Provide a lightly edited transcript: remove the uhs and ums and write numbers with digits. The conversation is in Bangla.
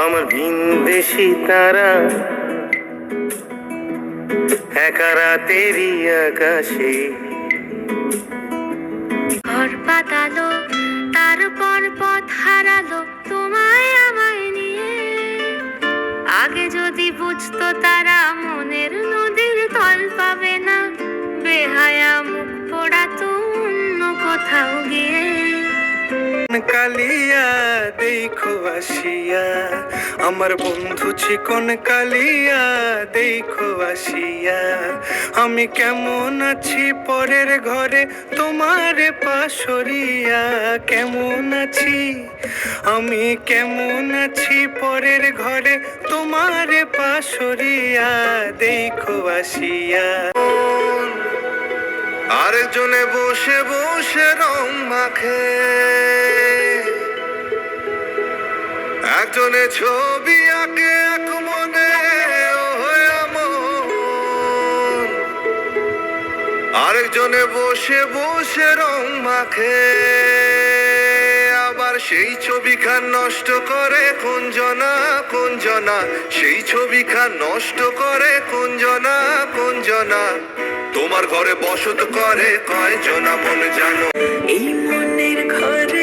আমার ভিনদেশি তারা একা রাতেরই আকাশে ঘর পাতালো, তারপর পথ হারালো তোমায় আমায় নিয়ে। আগে যদি বুঝতো তারা মনের নদীর তল পাবে না, বেহায়া মুখ পোড়াতো অন্য কোথাও গিয়ে। কালিয়া দেখো আসিয়া, আমার বন্ধু চিকন কালিয়া দেখো আসিয়া। আমি কেমন আছি পরের ঘরে তোমার পাশরিয়া, কেমন আছি আমি কেমন আছি পরের ঘরে তোমার পাশরিয়া দেখো আসিয়া। আরেকজনে বসে বসে রং মাখে, একজনে ছবি আঁকে এক মনে আরেকজনে বসে বসে রং মাখে, আবার সেই ছবিখান নষ্ট করে কোনজনা কোনজনা, সেই ছবিখান নষ্ট করে কোনজনা কোনজনা। তোমার ঘরে বসত করে কয়জনা মন জানো, এই মনের ঘরে